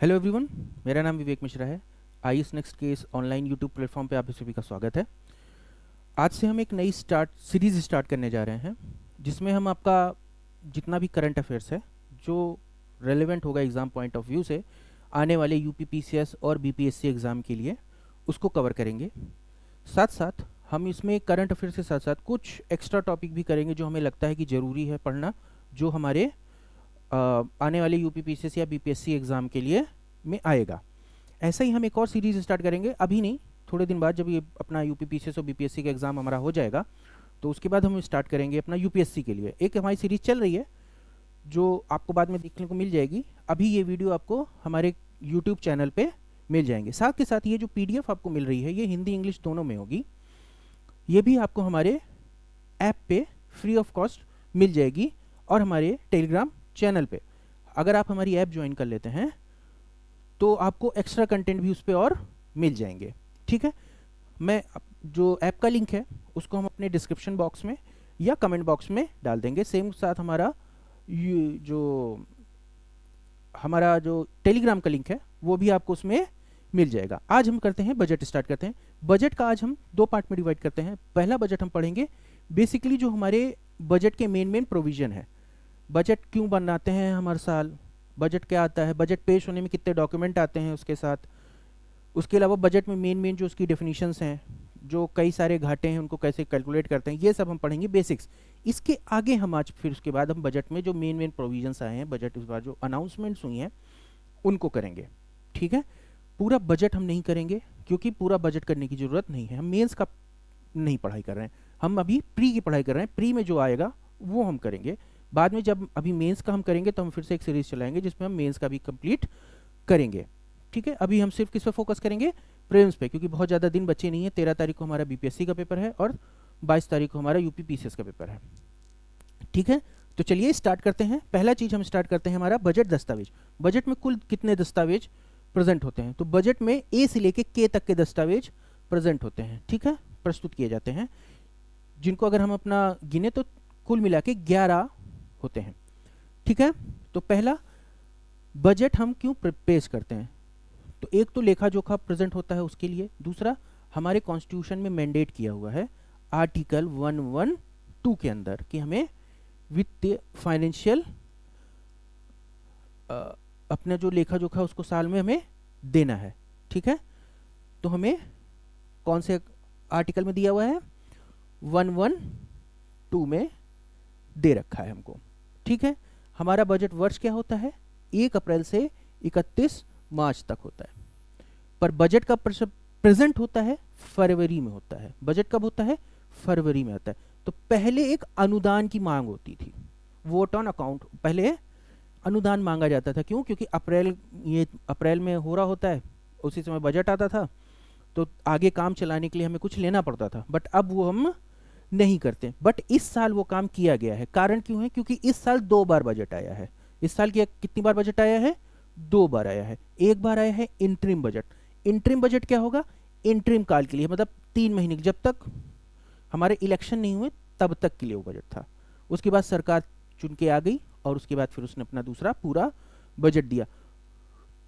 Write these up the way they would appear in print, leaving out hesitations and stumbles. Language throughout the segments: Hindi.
हेलो एवरीवन, मेरा नाम विवेक मिश्रा है। IAS next case online YouTube platform पे आप सभी का स्वागत है। आज से हम एक नई सीरीज़ स्टार्ट करने जा रहे हैं, जिसमें हम आपका जितना भी करंट अफेयर्स है जो रेलेवेंट होगा एग्ज़ाम पॉइंट ऑफ व्यू से आने वाले यूपीपीसीएस और बीपीएससी एग्ज़ाम के लिए उसको कवर करेंगे। साथ साथ हम इसमें करंट अफेयर्स के साथ साथ कुछ एक्स्ट्रा टॉपिक भी करेंगे जो हमें लगता है कि ज़रूरी है पढ़ना, जो हमारे आने वाले यूपीपीसीएस या बीपीएससी एग्ज़ाम के लिए में आएगा। ऐसा ही हम एक और सीरीज़ स्टार्ट करेंगे, अभी नहीं, थोड़े दिन बाद जब ये अपना यूपीपीसीएस और बीपीएससी का एग्ज़ाम हमारा हो जाएगा तो उसके बाद हम स्टार्ट करेंगे अपना यूपीएससी के लिए। एक हमारी सीरीज़ चल रही है जो आपको बाद में देखने को मिल जाएगी। अभी ये वीडियो आपको हमारे यूट्यूब चैनल पे मिल जाएंगे। साथ के साथ ये जो पीडीएफ आपको मिल रही है ये हिंदी इंग्लिश दोनों में होगी। ये भी आपको हमारे ऐप पे फ्री ऑफ कॉस्ट मिल जाएगी और हमारे टेलीग्राम चैनल पे अगर आप हमारी ऐप ज्वाइन कर लेते हैं तो आपको एक्स्ट्रा कंटेंट भी उस पर और मिल जाएंगे। ठीक है, मैं जो ऐप का लिंक है उसको हम अपने डिस्क्रिप्शन बॉक्स में या कमेंट बॉक्स में डाल देंगे। सेम साथ हमारा जो टेलीग्राम का लिंक है वो भी आपको उसमें मिल जाएगा। आज हम करते हैं बजट, स्टार्ट करते हैं। बजट का आज हम दो पार्ट में डिवाइड करते हैं। पहला बजट हम पढ़ेंगे बेसिकली जो हमारे बजट के मेन प्रोविज़न है। बजट क्यों बनाते हैं हम हर साल, बजट क्या आता है, बजट पेश होने में कितने डॉक्यूमेंट आते हैं उसके साथ, उसके अलावा बजट में मेन जो उसकी डेफिनेशंस हैं, जो कई सारे घाटे हैं उनको कैसे कैलकुलेट करते हैं, ये सब हम पढ़ेंगे बेसिक्स। इसके आगे हम आज फिर उसके बाद हम बजट में जो मेन प्रोविजंस आए हैं, बजट इस बार जो अनाउंसमेंट्स हुई हैं उनको करेंगे। ठीक है, पूरा बजट हम नहीं करेंगे क्योंकि पूरा बजट करने की ज़रूरत नहीं है। हम मेंस का नहीं पढ़ाई कर रहे हैं, हम अभी प्री की पढ़ाई कर रहे हैं। प्री में जो आएगा वो हम करेंगे बाद में। जब अभी मेंस का हम करेंगे तो हम फिर से एक सीरीज चलाएंगे जिसमें हम मेंस का भी कंप्लीट करेंगे। ठीक है, अभी हम सिर्फ किस पे फोकस करेंगे, प्रीलिम्स पे, क्योंकि बहुत ज़्यादा दिन बचे नहीं है। 13 तारीख को हमारा बीपीएससी का पेपर है और 22 तारीख को हमारा यूपीपीसीएस का पेपर है। ठीक है, तो चलिए स्टार्ट करते हैं। पहला चीज़ हम स्टार्ट करते हैं हमारा बजट दस्तावेज। बजट में कुल कितने दस्तावेज प्रेजेंट होते हैं, तो बजट में ए से लेके के तक के दस्तावेज प्रेजेंट होते हैं। ठीक है, प्रस्तुत किए जाते हैं, जिनको अगर हम अपना गिने तो कुल मिला के 11 होते हैं। ठीक है, तो पहला बजट हम क्यों पेश करते हैं, तो एक तो लेखा जोखा प्रेजेंट होता है उसके लिए। दूसरा हमारे कॉन्स्टिट्यूशन में मैंडेट किया हुआ है आर्टिकल 112 के अंदर कि हमें वित्तीय फाइनेंशियल अपना जो लेखा जोखा उसको साल में हमें देना है। ठीक है, तो हमें कौन से आर्टिकल में दिया हुआ है, 112 में दे रखा है हमको। ठीक है, हमारा बजट वर्ष क्या होता है, 1 अप्रैल से 31 मार्च तक होता है। पर बजट का प्रेजेंट होता है फरवरी में होता है। बजट कब होता है, फरवरी में आता है। तो पहले एक अनुदान की मांग होती थी, वोट ऑन अकाउंट, पहले अनुदान मांगा जाता था। क्यों, क्योंकि अप्रैल में हो रहा होता है, उसी समय बजट आता था, तो आगे काम चलाने के लिए हमें कुछ लेना पड़ता था। बट अब वो हम नहीं करते। बट इस साल वो काम किया गया है। कारण क्यों है, क्योंकि इस साल 2 बार बजट आया है। इस साल कितनी बार बजट आया है, 2 बार आया है। एक बार आया है इंटरिम बजट। इंटरिम बजट क्या होगा, इंटरिम काल के लिए, मतलब 3 महीने, जब तक हमारे इलेक्शन नहीं हुए तब तक के लिए वो बजट था। उसके बाद सरकार चुन के आ गई और उसके बाद फिर उसने अपना दूसरा पूरा बजट दिया।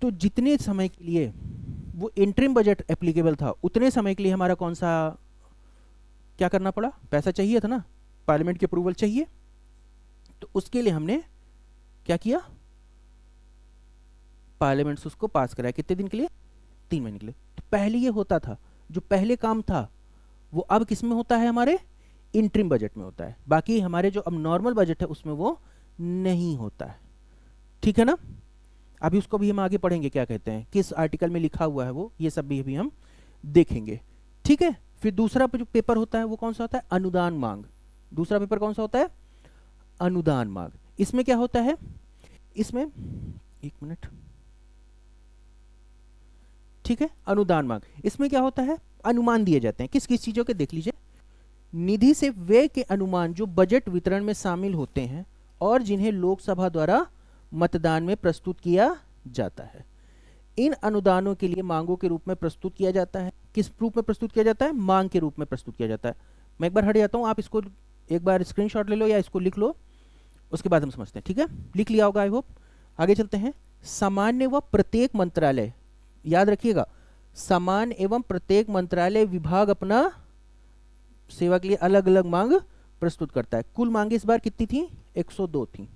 तो जितने समय के लिए वो इंटरिम बजट एप्लीकेबल था उतने समय के लिए हमारा कौन सा क्या करना पड़ा, पैसा चाहिए था ना, पार्लियामेंट की अप्रूवल चाहिए। तो उसके लिए हमने क्या किया, पार्लियामेंट से उसको पास कराया। कितने दिन के लिए, 3 महीने के लिए। तो पहले ये होता था, जो पहले काम था वो अब किस में होता है, हमारे इंटरिम बजट में होता है। बाकी हमारे जो अब नॉर्मल बजट है उसमें वो नहीं होता है। ठीक है ना, अभी उसको भी हम आगे पढ़ेंगे, क्या कहते हैं, किस आर्टिकल में लिखा हुआ है वो, ये सब भी अभी हम देखेंगे। ठीक है, फिर दूसरा जो पेपर होता है वो कौन सा होता है, अनुदान मांग। दूसरा पेपर कौन सा होता है, अनुदान मांग। इसमें क्या होता है, इसमें एक मिनट, ठीक है, अनुदान मांग, इसमें क्या होता है, अनुमान दिए जाते हैं। किस किस चीजों के, देख लीजिए, निधि से व्यय के अनुमान जो बजट वितरण में शामिल होते हैं और जिन्हें लोकसभा द्वारा मतदान में प्रस्तुत किया जाता है। इन अनुदानों के लिए मांगों के रूप में प्रस्तुत किया जाता है। किस रूप में प्रस्तुत किया जाता है, मांग के रूप में प्रस्तुत किया जाता है। मैं एक बार हट जाता हूं, आप इसको एक बार स्क्रीनशॉट ले लो या इसको लिख लो, उसके बाद हम समझते हैं। ठीक है, लिख लिया होगा आई होप। आगे चलते हैं। सामान्य व प्रत्येक मंत्रालय, याद रखिएगा, सामान्य एवं प्रत्येक मंत्रालय विभाग अपना सेवा के लिए अलग अलग मांग प्रस्तुत करता है। कुल मांगे इस बार कितनी थी? 102 थी।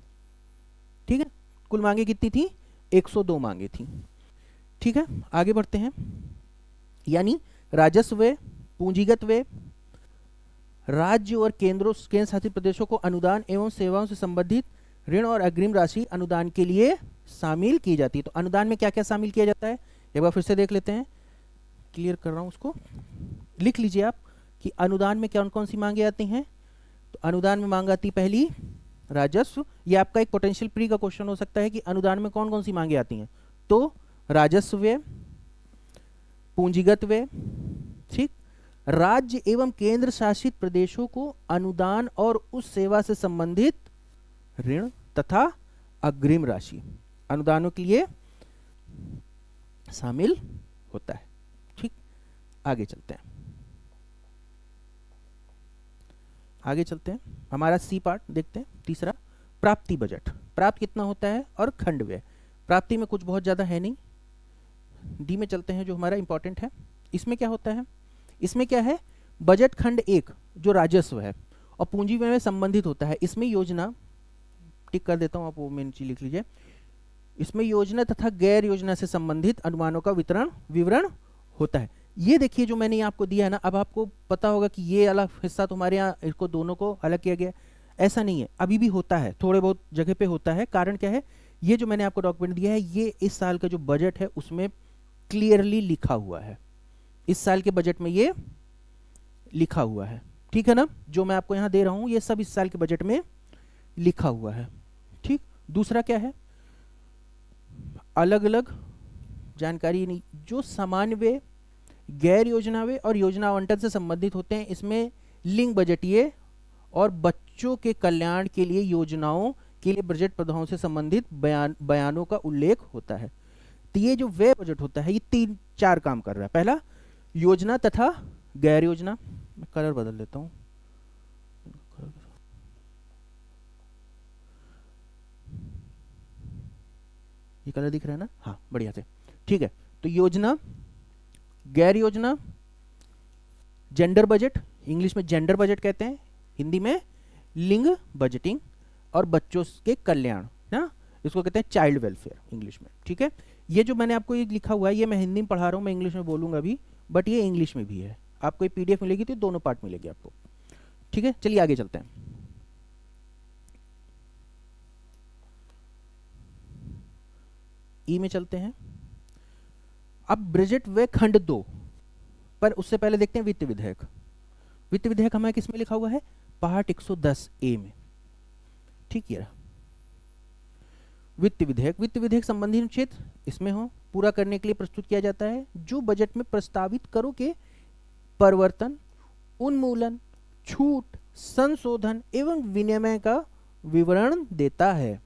ठीक है, कुल मांगे कितनी थी? 102 मांगे थी। ठीक है, आगे बढ़ते हैं। यानी राजस्व व्यय, पूंजीगत व्यय, राज्य और केंद्र शासित प्रदेशों को अनुदान एवं सेवाओं से संबंधित ऋण और अग्रिम राशि अनुदान के लिए शामिल की जाती है। तो अनुदान में क्या क्या शामिल किया जाता है, एक बार फिर से देख लेते हैं, क्लियर कर रहा हूं उसको, लिख लीजिए आप कि अनुदान में कौन कौन सी मांगे आती हैं। तो अनुदान में मांग आती पहली राजस्व। ये आपका एक पोटेंशियल प्री का क्वेश्चन हो सकता है कि अनुदान में कौन कौन सी मांगे आती हैं। तो राजस्व व्यय, पूंजीगत व्यय, ठीक, राज्य एवं केंद्र शासित प्रदेशों को अनुदान और उस सेवा से संबंधित ऋण तथा अग्रिम राशि अनुदानों के लिए शामिल होता है। ठीक, आगे चलते हैं, आगे चलते हैं। हमारा सी पार्ट देखते हैं, तीसरा प्राप्ति बजट। प्राप्त कितना होता है और खंड व्यय। प्राप्ति में कुछ बहुत ज्यादा है नहीं। डी में चलते हैं जो हमारा इंपॉर्टेंट है। इसमें क्या होता है, इसमें क्या है, बजट खंड 1 जो राजस्व है और पूंजी व्यय में संबंधित होता है। इसमें योजना, टिक कर देता हूं, आप वो मेन चीज लिख लीजिए। इसमें योजना तथा गैर योजना से संबंधित अनुमानों का विवरण होता है। ये देखिए जो मैंने आपको दिया है ना, अब आपको पता होगा कि ये अलग हिस्सा तुम्हारे यहाँ, इसको दोनों को अलग किया गया। ऐसा नहीं है, अभी भी होता है, थोड़े बहुत जगह पे होता है। कारण क्या है, ये जो मैंने आपको डॉक्यूमेंट दिया है, ये इस साल का जो बजट है उसमें क्लियरली लिखा हुआ है। इस साल के बजट में ये लिखा हुआ है, ठीक है ना। जो मैं आपको यहाँ दे रहा हूँ ये सब इस साल के बजट में लिखा हुआ है। ठीक, दूसरा क्या है, अलग अलग जानकारी नहीं, जो सामान्य व्यय, गैर योजना व्यय और योजना आवंटन से संबंधित होते हैं। इसमें लिंक बजटीय और बच्चों के कल्याण के लिए योजनाओं के लिए बजट प्रधानों से संबंधित बयानों का उल्लेख होता है। तो ये जो व्यय बजट होता है ये 3-4 काम कर रहा है। पहला, योजना तथा गैर योजना, मैं कलर बदल देता हूं, ये कलर दिख रहा है ना, हाँ बढ़िया से, ठीक है। तो योजना, गैर योजना, जेंडर बजट, इंग्लिश में जेंडर बजट कहते हैं, हिंदी में लिंग बजटिंग, और बच्चों के कल्याण ना, इसको कहते हैं चाइल्ड वेलफेयर इंग्लिश में। ठीक है, ये जो मैंने आपको ये लिखा हुआ है ये मैं हिंदी में पढ़ा रहा हूँ, मैं इंग्लिश में बोलूंगा भी, बट ये इंग्लिश में भी है। आपको ये पीडीएफ मिलेगी तो दोनों पार्ट मिलेगी आपको। ठीक है, चलिए आगे चलते हैं। ई में चलते हैं। अब बजट व्यय खंड 2, पर उससे पहले देखते हैं वित्त विधेयक। वित्त विधेयक हमारे किस में लिखा हुआ है, पार्ट 110 ए में। ठीक है, वित्त विधेयक, वित्त विधेयक संबंधी अनुच्छेद इसमें हो पूरा करने के लिए प्रस्तुत किया जाता है, जो बजट में प्रस्तावित करों के परिवर्तन, उन्मूलन, छूट, संशोधन एवं विनिमय का विवरण देता है।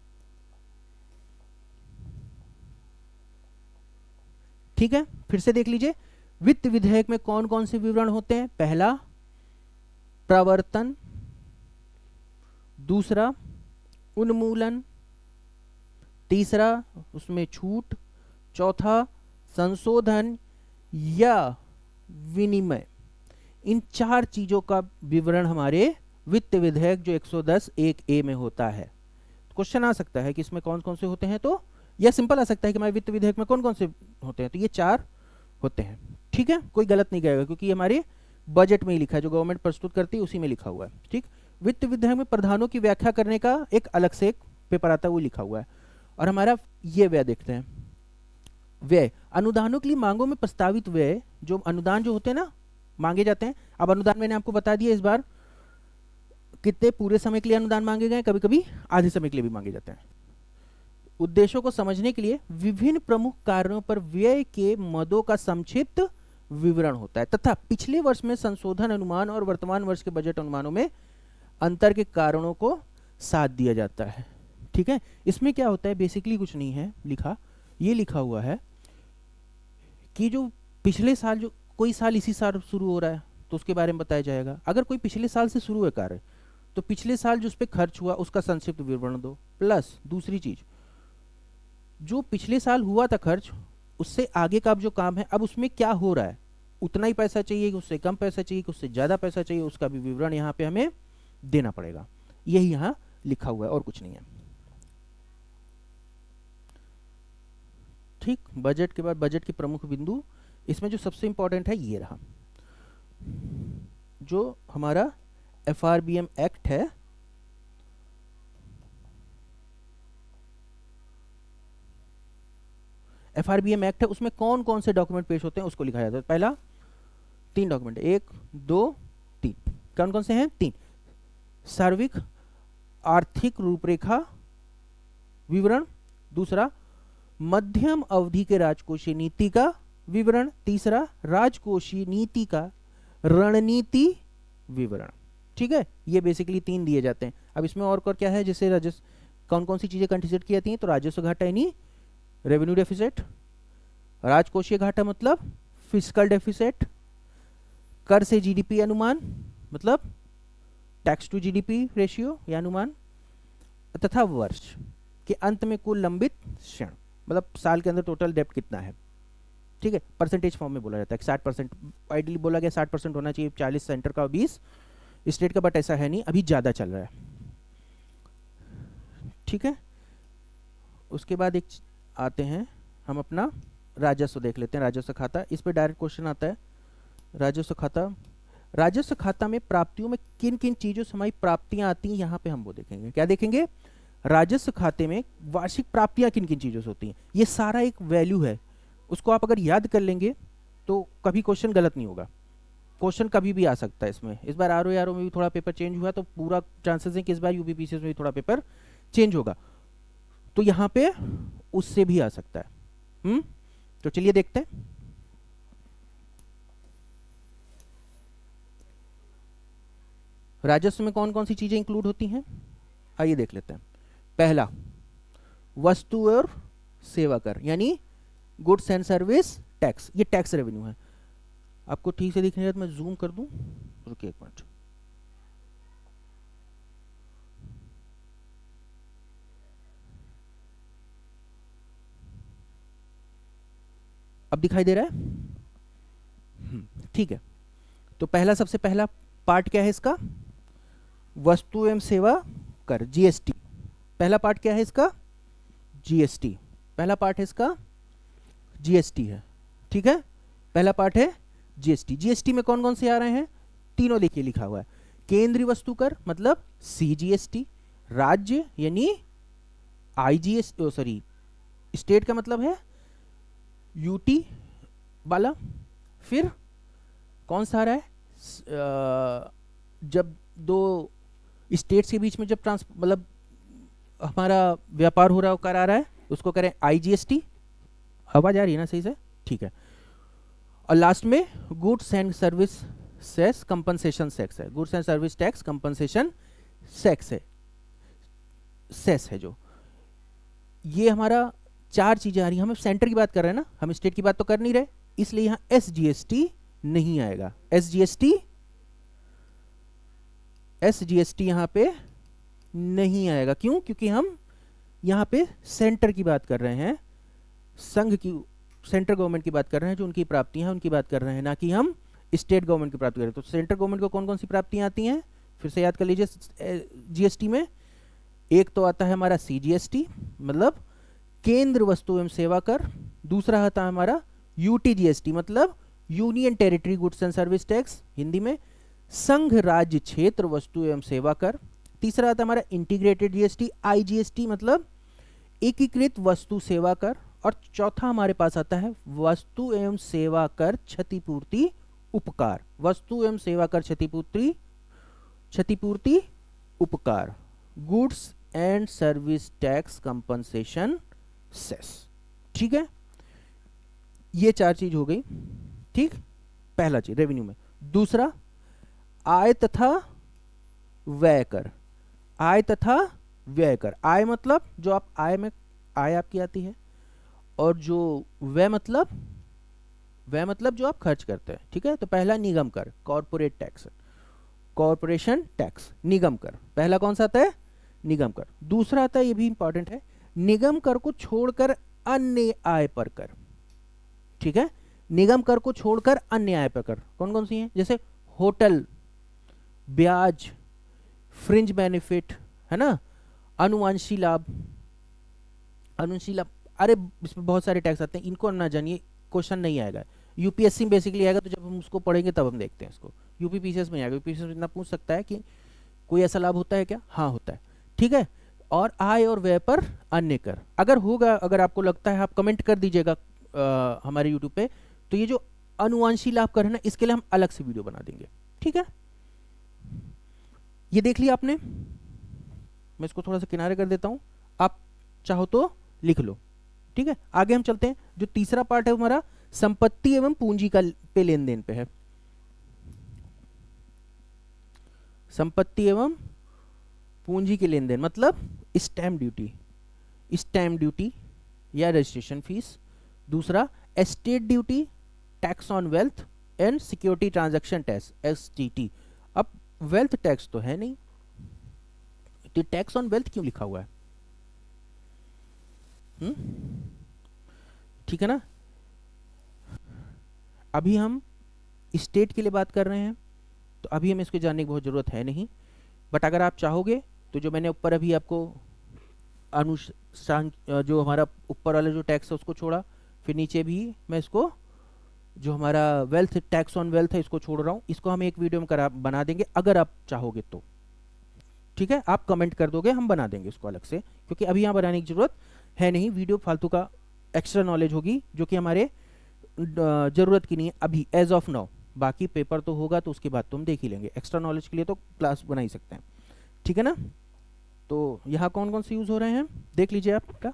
ठीक है, फिर से देख लीजिए, वित्त विधेयक में कौन कौन से विवरण होते हैं। पहला, प्रवर्तन, दूसरा उन्मूलन, तीसरा उसमें छूट, चौथा संशोधन या विनिमय। इन 4 चीजों का विवरण हमारे वित्त विधेयक जो 110(1)(a) में होता है। क्वेश्चन आ सकता है कि इसमें कौन कौन से होते हैं, तो यह सिंपल आ सकता है कि हमारे वित्त विधेयक में कौन कौन से होते हैं, तो ये 4 होते हैं। ठीक है, कोई गलत नहीं कहेगा क्योंकि हमारे बजट में ही लिखा है, जो गवर्नमेंट प्रस्तुत करती है उसी में लिखा हुआ है। ठीक, वित्त विधेयक में प्रावधानों की व्याख्या करने का एक अलग से एक पेपर आता है, वो लिखा हुआ है। और हमारा ये व्यय देखते हैं, व्यय अनुदानों के लिए मांगों में प्रस्तावित व्यय, जो अनुदान जो होते हैं ना मांगे जाते हैं। अब अनुदान मैंने आपको बता दिया इस बार कितने पूरे समय के लिए अनुदान मांगे गए, कभी कभी आधे समय के लिए भी मांगे जाते हैं। उद्देश्यों को समझने के लिए विभिन्न प्रमुख कार्यों पर व्यय के मदों का संक्षिप्त विवरण होता है, तथा पिछले वर्ष में संशोधन अनुमान और वर्तमान वर्ष के बजट अनुमानों में अंतर के कारणों को साथ दिया जाता है। ठीक है, इसमें क्या होता है, बेसिकली कुछ नहीं है लिखा, ये लिखा हुआ है कि जो पिछले साल, जो कोई साल इसी साल शुरू हो रहा है तो उसके बारे में बताया जाएगा। अगर कोई पिछले साल से शुरू है कार्य तो पिछले साल जो उस पर खर्च हुआ उसका संक्षिप्त विवरण दो। प्लस दूसरी चीज, जो पिछले साल हुआ था खर्च, उससे आगे का अब जो काम है, अब उसमें क्या हो रहा है, उतना ही पैसा चाहिए कि उससे कम पैसा चाहिए कि उससे ज़्यादा पैसा चाहिए, उसका भी विवरण यहाँ पे हमें देना पड़ेगा। यही यहाँ लिखा हुआ है और कुछ नहीं है। ठीक, बजट के बाद बजट के प्रमुख बिंदु, इसमें जो सबसे इंपॉर्टेंट है ये रहा, जो हमारा FRBM एक्ट है, FRBM एक्ट है, उसमें कौन कौन से डॉक्यूमेंट पेश होते हैं उसको लिखा जाता है। पहला 3 डॉक्यूमेंट, 1 2 3, कौन कौन से हैं? 3। सार्वत्रिक आर्थिक रूपरेखा विवरण, दूसरा मध्यम अवधि के राजकोषीय नीति का विवरण, तीसरा राजकोषीय नीति का रणनीति विवरण। ठीक है, ये बेसिकली 3 दिए जाते हैं। अब इसमें और क्या है, जैसे राजस्व, कौन कौन सी चीजें कंसिडर की जाती हैं, तो राजस्व घाटा यानी रेवेन्यू डेफिसिट, राजकोषीय घाटा मतलब फिस्कल डेफिसिट, कर से जीडीपी अनुमान मतलब टैक्स टू जीडीपी रेशियो या अनुमान, तथा वर्ष के अंत में कुल लंबित ऋण मतलब साल के अंदर टोटल डेब्ट कितना है। ठीक है, परसेंटेज फॉर्म में बोला जाता है कि 60%, आइडियली बोला गया 60% होना चाहिए, 40 सेंटर का 20 स्टेट का, बट ऐसा है नहीं, अभी ज़्यादा चल रहा है। ठीक है, उसके बाद एक आते हैं हम अपना राजस्व देख लेते हैं, राजस्व खाता। इस पर डायरेक्ट क्वेश्चन आता है, राजस्व खाता। राजस्व खाता में प्राप्तियों में किन किन चीज़ों से हमारी प्राप्तियां आती हैं, यहाँ पे हम वो देखेंगे। क्या देखेंगे? राजस्व खाते में वार्षिक प्राप्तियां किन किन चीज़ों से होती हैं, ये सारा एक वैल्यू है, उसको आप अगर याद कर लेंगे तो कभी क्वेश्चन गलत नहीं होगा। क्वेश्चन कभी भी आ सकता है इसमें। इस बार आरओ में भी थोड़ा पेपर चेंज हुआ, तो पूरा चांसेस है कि इस बार यूपीपीसीएस में भी थोड़ा पेपर चेंज होगा, तो यहाँ पे उससे भी आ सकता है। तो चलिए देखते हैं। राजस्व में कौन कौन सी चीजें इंक्लूड होती हैं, आइए देख लेते हैं। पहला, वस्तु और सेवा कर यानी गुड्स एंड सर्विस टैक्स, ये टैक्स रेवेन्यू है। आपको ठीक से दिखने तो मैं जूम कर दूं, रुकिए एक मिनट। अब दिखाई दे रहा है? ठीक है, तो पहला, सबसे पहला पार्ट क्या है इसका? वस्तु एवं सेवा कर, जीएसटी। पहला पार्ट क्या है इसका? जीएसटी। पहला पार्ट है इसका जीएसटी है। ठीक है, पहला पार्ट है जीएसटी। जीएसटी में कौन कौन से आ रहे हैं? तीनों देखिए लिखा हुआ है। केंद्रीय वस्तु कर मतलब सीजीएसटी, राज्य यानी आईजीएस, सॉरी स्टेट का मतलब है यूटी वाला। फिर कौन सा आ रहा है? जब दो स्टेट्स के बीच में जब मतलब हमारा व्यापार हो रहा है, कर आ रहा है, उसको करें आईजीएसटी। आवाज आ रही है ना सही से? ठीक है। और लास्ट में goods and service cess compensation सेक्स है, goods and service tax compensation सेक्स है, सेस है जो। ये हमारा 4 चीजें आ रही हैं। हम सेंटर की बात कर रहे हैं ना, हम स्टेट की बात तो कर नहीं रहे, इसलिए यहां एसजीएसटी नहीं आएगा। एसजीएसटी यहां पे नहीं आएगा। क्यों? क्योंकि हम यहां पे सेंटर की बात कर रहे हैं, संघ की, सेंट्रल गवर्नमेंट की बात कर रहे हैं, जो उनकी प्राप्तियां हैं उनकी बात कर रहे हैं, ना कि हम स्टेट गवर्नमेंट की प्राप्ति कर रहे हैं। तो सेंट्रल गवर्नमेंट को कौन कौन सी प्राप्तियां आती हैं, फिर से याद कर लीजिए। जीएसटी में एक तो आता है हमारा सीजीएसटी मतलब केंद्र वस्तु एवं सेवा कर, दूसरा आता है हमारा यूटीजीएसटी मतलब union territory goods and service tax, Hindi में संघ राज्य क्षेत्र वस्तु एवं सेवा कर, तीसरा आता है हमारा इंटीग्रेटेड जीएसटी आईजीएसटी मतलब एकीकृत वस्तु सेवा कर, और चौथा हमारे पास आता है वस्तु एवं सेवा कर क्षतिपूर्ति उपकार, वस्तु एवं सेवा कर क्षतिपूर्ति उपकार, goods and service tax compensation cess. ठीक है, ये 4 चीज हो गई। ठीक, पहला चीज रेवेन्यू में। दूसरा आय तथा व्यय कर, आय तथा व्यय कर। आय मतलब जो आप आय में, आय आपकी आती है, और जो व्यय मतलब जो आप खर्च करते हैं। ठीक है, तो पहला निगम कर, कॉर्पोरेट टैक्स, कॉर्पोरेशन टैक्स, निगम कर। पहला कौन सा आता है? निगम कर। दूसरा आता है, ये भी इंपॉर्टेंट है, निगम कर को छोड़कर अन्य आय पर कर, ठीक है। निगम कर को छोड़कर अन्य आय पर कर कौन कौन सी हैं, जैसे होटल, ब्याज, फ्रिंज बेनिफिट, है ना, अनुवंशी लाभ, अनुवंशी लाभ, अरे इसमें बहुत सारे टैक्स आते हैं, इनको ना जानिए, क्वेश्चन नहीं आएगा। यूपीएससी में बेसिकली आएगा, तो जब हम उसको पढ़ेंगे तब हम देखते हैं इसको। यूपीपीसीएस में आएगा, यूपीपीसीएस में इतना पूछ सकता है कि कोई ऐसा लाभ होता है क्या, हाँ होता है, ठीक है। और आय और व्यय पर अन्य कर अगर होगा, अगर आपको लगता है आप कमेंट कर दीजिएगा हमारे यूट्यूब पे। तो ये जो अनुवंशी लाभ कर है ना, इसके लिए हम अलग से वीडियो बना देंगे, ठीक है। ये देख लिया आपने, मैं इसको थोड़ा सा किनारे कर देता हूं, आप चाहो तो लिख लो, ठीक है। आगे हम चलते हैं, जो तीसरा पार्ट है हमारा संपत्ति एवं पूंजी का पे लेन देन पे है। संपत्ति एवं पूंजी के लेन देन मतलब स्टैम्प ड्यूटी, स्टैम्प ड्यूटी या रजिस्ट्रेशन फीस। दूसरा estate duty, tax on wealth and security transaction tax, STT. अब वेल्थ टैक्स तो है नहीं, तो टैक्स ऑन वेल्थ क्यों लिखा हुआ है, ठीक है ना। अभी हम स्टेट के लिए बात कर रहे हैं, तो अभी हमें इसको जानने की बहुत ज़रूरत है नहीं, बट अगर आप चाहोगे तो जो मैंने ऊपर अभी आपको अनुसांग जो हमारा ऊपर वाला जो टैक्स है उसको छोड़ा, फिर नीचे भी मैं इसको जो हमारा वेल्थ टैक्स ऑन वेल्थ है इसको छोड़ रहा हूँ, इसको हम एक वीडियो में बना देंगे अगर आप चाहोगे तो, ठीक है। आप कमेंट कर दोगे, हम बना देंगे इसको अलग से, क्योंकि अभी यहाँ बनाने की जरूरत है नहीं, वीडियो फालतू का एक्स्ट्रा नॉलेज होगी जो कि हमारे ज़रूरत की नहीं है अभी एज ऑफ नाउ। बाकी पेपर तो होगा तो उसके बाद तो हम देख ही लेंगे, एक्स्ट्रा नॉलेज के लिए तो क्लास बना ही सकते हैं, ठीक है ना। तो यहाँ कौन कौन से यूज़ हो रहे हैं देख लीजिए आपका,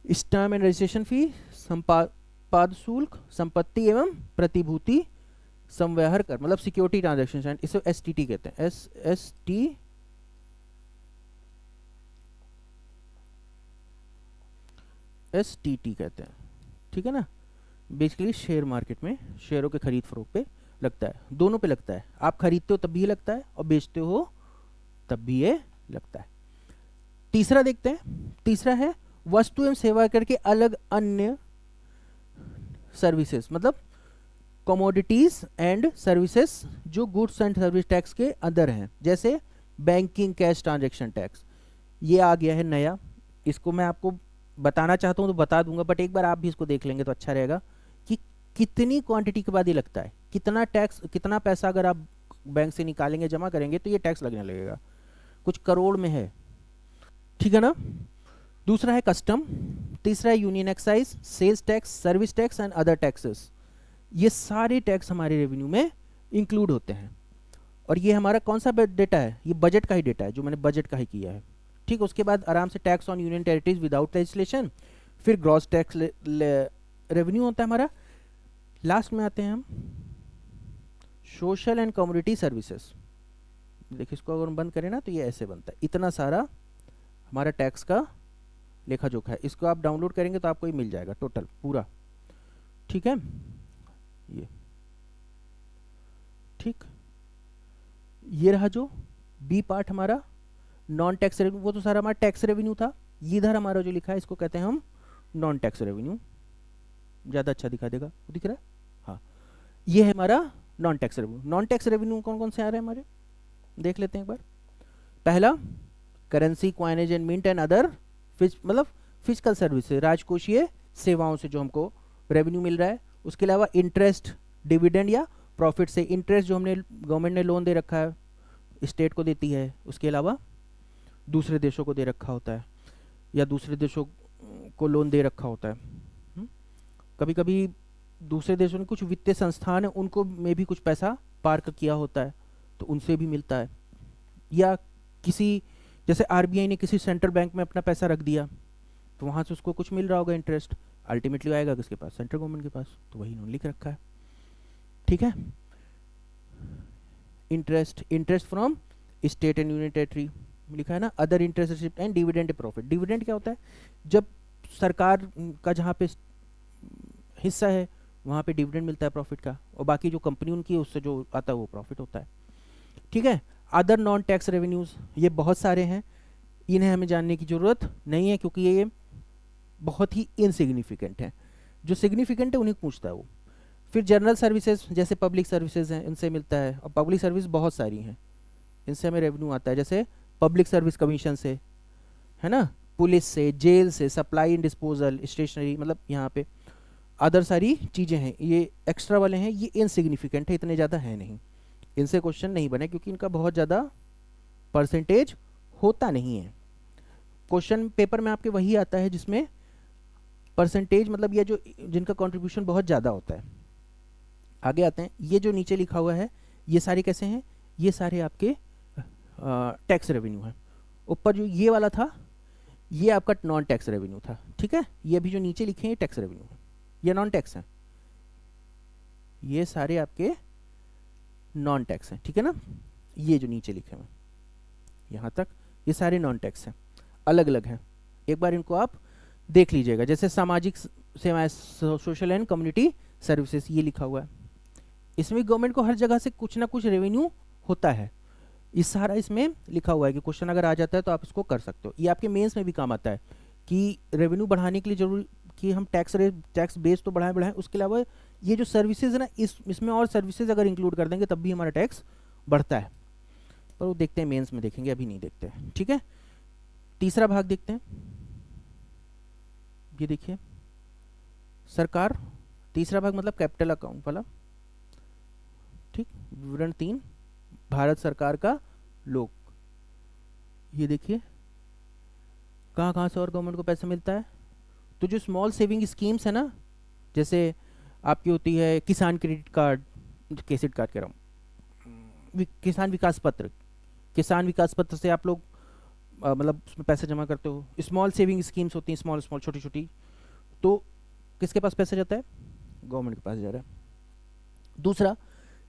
स्टैम्प एंड रजिस्ट्रेशन फी, संपाद शुल्क, संपत्ति एवं प्रतिभूति संव्यवहार कर मतलब सिक्योरिटी ट्रांजैक्शन, इसे एसटीटी कहते हैं, एसटीटी कहते हैं, ठीक है ना। बेसिकली शेयर मार्केट में शेयरों के खरीद फरोख्त पे लगता है, दोनों पे लगता है, आप खरीदते हो तब भी ये लगता है और बेचते हो तब भी ये लगता है। तीसरा देखते हैं, तीसरा है वस्तु एवं सेवा कर के अलग अन्य सर्विसेज मतलब कमोडिटीज एंड सर्विसेज जो गुड्स एंड सर्विस टैक्स के अंदर हैं, जैसे बैंकिंग कैश ट्रांजैक्शन टैक्स, ये आ गया है नया। इसको मैं आपको बताना चाहता हूँ तो बता दूंगा, बट एक बार आप भी इसको देख लेंगे तो अच्छा रहेगा कि कितनी क्वांटिटी के बाद ये लगता है, कितना टैक्स, कितना पैसा अगर आप बैंक से निकालेंगे जमा करेंगे तो ये टैक्स लगने लगेगा, कुछ करोड़ में है, ठीक है ना। दूसरा है कस्टम, तीसरा है union excise, sales tax, service tax and other taxes. ये सारे टैक्स हमारे रेवेन्यू में इंक्लूड होते हैं। और ये हमारा कौन सा डेटा है, ये बजट का ही डेटा है, जो मैंने बजट का ही किया है, ठीक। उसके बाद आराम से tax on union territories without legislation, फिर ग्रॉस टैक्स रेवेन्यू होता है हमारा। लास्ट में आते हैं हम सोशल एंड कम्युनिटी सर्विसेज। देखिए इसको अगर हम बंद करें ना तो ये ऐसे बनता है, इतना सारा हमारा टैक्स का लेखा जोखा है। इसको आप डाउनलोड करेंगे तो आपको ये मिल जाएगा टोटल पूरा, ठीक है। ये ठीक, ये रहा जो बी पार्ट हमारा नॉन टैक्स रेवेन्यू, वो तो सारा हमारा टैक्स रेवेन्यू था। ये इधर हमारा जो लिखा है इसको कहते हैं हम नॉन टैक्स रेवेन्यू, ज़्यादा अच्छा दिखा देगा, वो दिख रहा है, हाँ। ये है हमारा non tax revenue. Non tax revenue कौन कौन से आ रहे हैं हमारे, देख लेते हैं एक बार। पहला currency, coinage and mint and other मतलब फिजिकल सर्विस, राजकोषीय सेवाओं से जो हमको रेवेन्यू मिल रहा है। उसके अलावा इंटरेस्ट, डिविडेंड या प्रॉफिट से, इंटरेस्ट जो हमने गवर्नमेंट ने लोन दे रखा है स्टेट को देती है, उसके अलावा दूसरे देशों को दे रखा होता है या दूसरे देशों को लोन दे रखा होता है। कभी कभी दूसरे देशों में कुछ वित्तीय संस्थान है, उनको में भी कुछ पैसा पार्क किया होता है तो उनसे भी मिलता है। या किसी जैसे आरबीआई ने किसी सेंट्रल बैंक में अपना पैसा रख दिया तो वहाँ से उसको कुछ मिल रहा होगा इंटरेस्ट, अल्टीमेटली आएगा किसके पास, सेंट्रल गवर्नमेंट के पास, तो वही इन्होंने लिख रखा है, ठीक है। Interest from state and union territory लिखा है ना। Other interest and dividend profit, dividend क्या होता है, जब सरकार का जहाँ पे हिस्सा है वहाँ पे डिविडेंड मिलता है प्रॉफिट का, और बाकी जो कंपनी उनकी है उससे जो आता है वो प्रॉफिट होता है, ठीक है। अदर नॉन टैक्स रेवेन्यूज, ये बहुत सारे हैं, इन्हें हमें जानने की ज़रूरत नहीं है क्योंकि ये बहुत ही इनसिग्निफिकेंट हैं, जो सिग्निफिकेंट है उन्हें पूछता है वो। फिर जनरल सर्विसेज जैसे पब्लिक सर्विसेज हैं, इनसे मिलता है, और पब्लिक सर्विस बहुत सारी हैं, इनसे हमें रेवेन्यू आता है, जैसे पब्लिक सर्विस कमीशन से, है ना, पुलिस से, जेल से, सप्लाई एंड डिस्पोजल, स्टेशनरी, मतलब यहाँ पे अदर सारी चीज़ें हैं। ये एक्स्ट्रा वाले हैं, ये इनसिग्निफिकेंट है, इतने ज़्यादा है नहीं, इनसे क्वेश्चन नहीं बने क्योंकि इनका बहुत ज़्यादा परसेंटेज होता नहीं है। क्वेश्चन पेपर में आपके वही आता है जिसमें परसेंटेज, मतलब ये जो जिनका कंट्रीब्यूशन बहुत ज़्यादा होता है। आगे आते हैं, ये जो नीचे लिखा हुआ है ये सारे कैसे हैं, ये सारे आपके टैक्स रेवेन्यू हैं। ऊपर जो ये वाला था ये आपका नॉन टैक्स रेवेन्यू था, ठीक है। ये अभी जो नीचे लिखे हैं टैक्स रेवेन्यू है, ये नॉन टैक्स है, ये सारे आपके नॉन टैक्स हैं, ठीक है ना। ये जो नीचे लिखे हुए यहाँ तक ये सारे नॉन टैक्स हैं, अलग अलग हैं, एक बार इनको आप देख लीजिएगा। जैसे सामाजिक सेवाएं, सोशल एंड कम्युनिटी सर्विसेज, ये लिखा हुआ है, इसमें गवर्नमेंट को हर जगह से कुछ ना कुछ रेवेन्यू होता है, इस सारा इसमें लिखा हुआ है कि क्वेश्चन अगर आ जाता है तो आप इसको कर सकते हो। ये आपके मेंस में भी काम आता है कि रेवेन्यू बढ़ाने के लिए जरूरी कि हम टैक्स बेस तो बढ़ाएं, उसके अलावा ये जो सर्विसेज है ना, इसमें और सर्विसेज अगर इंक्लूड कर देंगे तब भी हमारा टैक्स बढ़ता है, पर वो देखते हैं मेंस में देखेंगे, अभी नहीं देखते हैं, ठीक है। तीसरा भाग देखते हैं, ये देखिए सरकार, तीसरा भाग मतलब कैपिटल अकाउंट वाला, ठीक। विवरण 3, भारत सरकार का लोक, ये देखिए कहाँ कहाँ से और गवर्नमेंट को पैसा मिलता है। तो जो स्मॉल सेविंग स्कीम्स है ना, जैसे आपकी होती है किसान क्रेडिट कार्ड, क्रेडिट कार्ड कह रहा हूँ, किसान विकास पत्र, किसान विकास पत्र से आप लोग मतलब उसमें पैसे जमा करते हो। स्मॉल सेविंग स्कीम्स होती हैं, स्मॉल स्मॉल छोटी छोटी, तो किसके पास पैसा जाता है, गवर्नमेंट के पास जा रहा है। दूसरा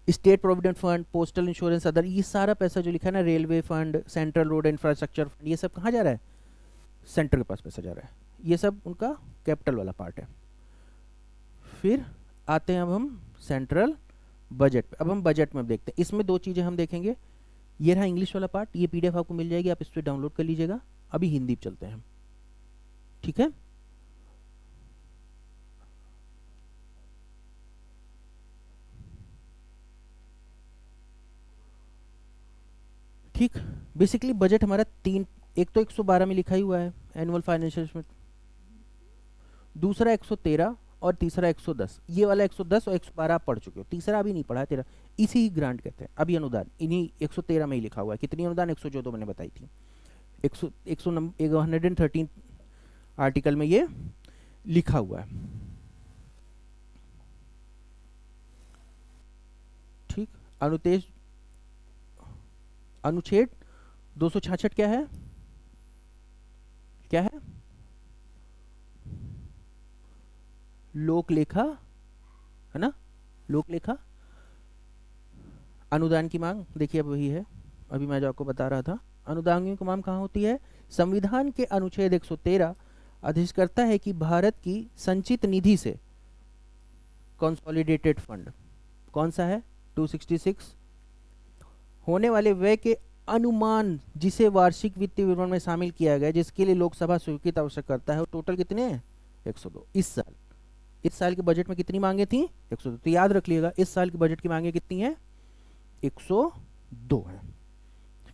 state provident fund, postal insurance, other, ये सारा पैसा जो लिखा है ना, railway fund, central road infrastructure fund, ये सब कहाँ जा रहा है, सेंटर के पास पैसा जा रहा है, ये सब उनका कैपिटल वाला पार्ट है। फिर आते हैं अब हम सेंट्रल बजट पे। अब हम बजट में देखते हैं, इसमें दो चीज़ें हम देखेंगे, ये रहा इंग्लिश वाला पार्ट, ये पीडीएफ आपको मिल जाएगी, आप इस पर डाउनलोड कर लीजिएगा। अभी हिंदी पे चलते हैं, ठीक है। ठीक, बेसिकली बजट हमारा तीन, एक तो 112 में लिखा ही हुआ है एनुअल फाइनेंशियल स्टेटमेंट, दूसरा 113 और तीसरा 110। ये वाला 110 और 112 आप पढ़ चुके हो, तीसरा अभी नहीं पढ़ा है, तेरा इसी ही ग्रांट कहते हैं। अभी अनुदान इन्हीं 113 में ही लिखा हुआ है, कितनी अनुदान, 114 मैंने बताई थी, 113 आर्टिकल में ये लिखा हुआ है, ठीक। अनुच्छेद 266 क्या है, क्या है, लोक लेखा, है ना, लोक लेखा। अनुदान की मांग देखिए अब वही है, अभी मैं जो आपको बता रहा था, अनुदान की मांग कहाँ होती है, संविधान के अनुच्छेद 113 आदेश करता है कि भारत की संचित निधि से, कंसोलिडेटेड फंड कौन सा है 266, होने वाले व्यय के अनुमान जिसे वार्षिक वित्तीय विवरण में शामिल किया गया, जिसके लिए लोकसभा स्वीकृति आवश्यक करता है, टोटल कितने हैं 102। इस साल के बजट में कितनी मांगे थी 102, तो याद रख लिएगा इस साल के बजट की मांगे कितनी है 102 है,